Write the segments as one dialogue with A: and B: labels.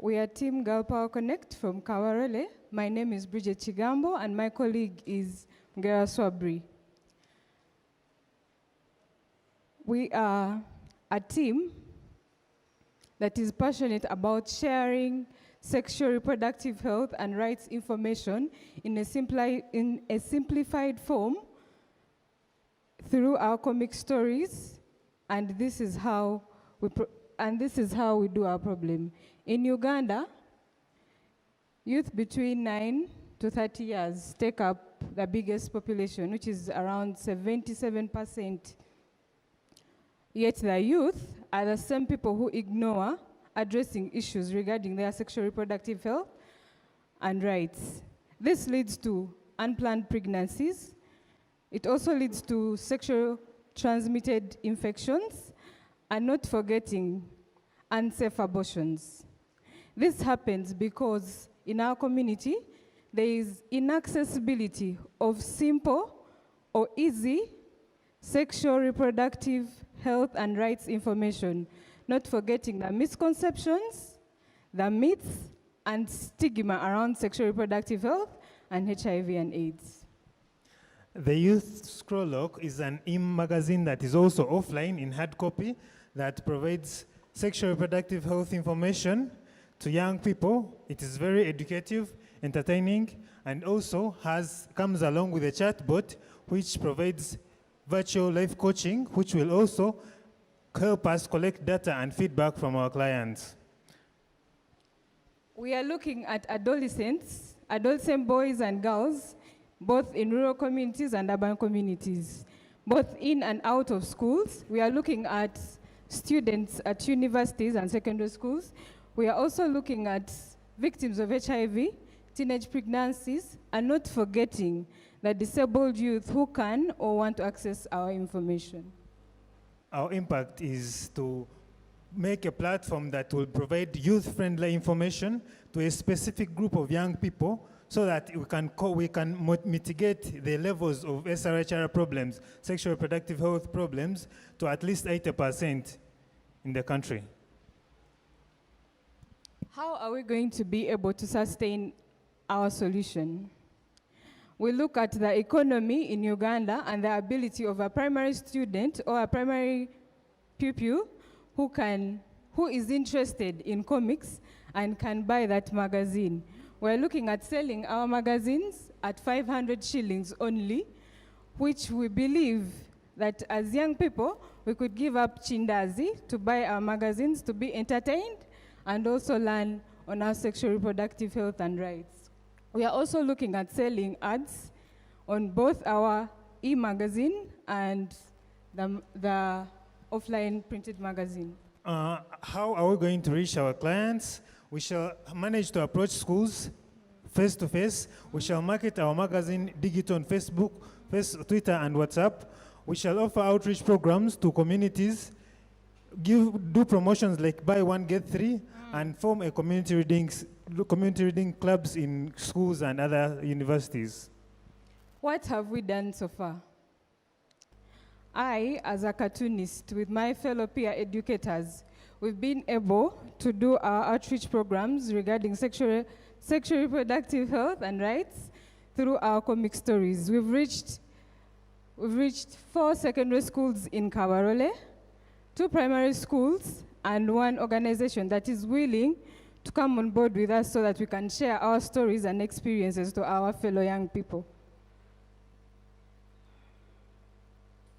A: We are Team GirlPowerConnect from Kawarole. My name is Bridget Chigambo, and my colleague is Ngera Swabri. We are a team that is passionate about sharing sexual reproductive health and rights information in a simplified form through our comic stories, and this is how we do our problem. In Uganda, youth between 9 to 30 years take up the biggest population, which is around 77%. Yet the youth are the same people who ignore addressing issues regarding their sexual reproductive health and rights. This leads to unplanned pregnancies. It also leads to sexual transmitted infections, and not forgetting unsafe abortions. This happens because in our community, there is inaccessibility of simple or easy sexual reproductive health and rights information, not forgetting the misconceptions, the myths, and stigma around sexual reproductive health and HIV and AIDS.
B: The Youth Scroll is an e-magazine that is also offline in hard copy that provides sexual reproductive health information to young people. It is very educative, entertaining, and also comes along with a chatbot which provides virtual life coaching, which will also help us collect data and feedback from our clients.
A: We are looking at adolescent boys and girls, both in rural communities and urban communities, both in and out of schools. We are looking at students at universities and secondary schools. We are also looking at victims of HIV, teenage pregnancies, and not forgetting the disabled youth who can or want to access our information.
B: Our impact is to make a platform that will provide youth-friendly information to a specific group of young people so that we can mitigate the levels of SRHR problems, sexual reproductive health problems, to at least 80% in the country.
A: How are we going to be able to sustain our solution? We look at the economy in Uganda and the ability of a primary student or a primary pupil who is interested in comics and can buy that magazine. We're looking at selling our magazines at 500 shillings only, which we believe that as young people, we could give up chindazi to buy our magazines to be entertained and also learn on our sexual reproductive health and rights. We are also looking at selling ads on both our e-magazine and the offline printed magazine.
B: How are we going to reach our clients? We shall manage to approach schools face-to-face. We shall market our magazine digital on Facebook, Twitter, and WhatsApp. We shall offer outreach programs to communities, do promotions like buy one, get three, and form a community reading clubs in schools and other universities.
A: What have we done so far? I, as a cartoonist, with my fellow peer educators, we've been able to do our outreach programs regarding sexual reproductive health and rights through our comic stories. We've reached 4 secondary schools in Kawarole, 2 primary schools, and 1 organization that is willing to come on board with us so that we can share our stories and experiences to our fellow young people.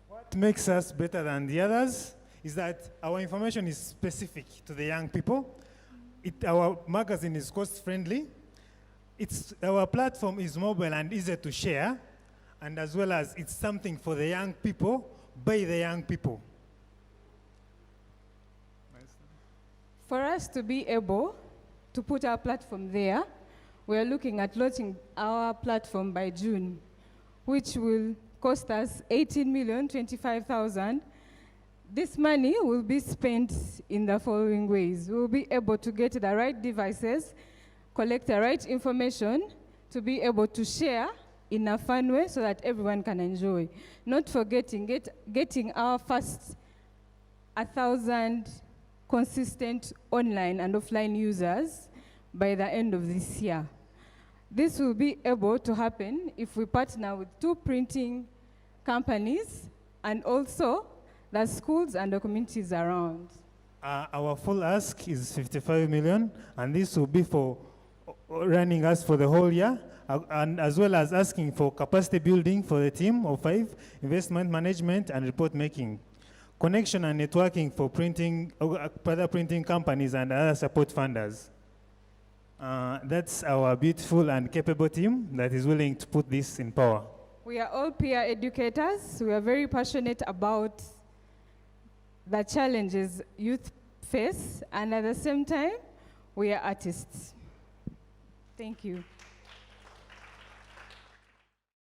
B: What makes us better than the others is that our information is specific to the young people. Our magazine is cost-friendly. Our platform is mobile and easy to share, and as well as it's something for the young people, by the young people.
A: For us to be able to put our platform there, we are looking at launching our platform by June, which will cost us 18,025,000. This money will be spent in the following ways. We will be able to get the right devices, collect the right information, to be able to share in a fun way so that everyone can enjoy. Not forgetting getting our first 1,000 consistent online and offline users by the end of this year. This will be able to happen if we partner with 2 printing companies and also the schools and the communities around.
B: Our full ask is 55 million, and this will be for running us for the whole year, and as well as asking for capacity building for the team of 5, investment management and report making, connection and networking for printing, other printing companies and other support funders. That's our beautiful and capable team that is willing to put this in power.
A: We are all peer educators. We are very passionate about the challenges youth face, and at the same time, we are artists. Thank you.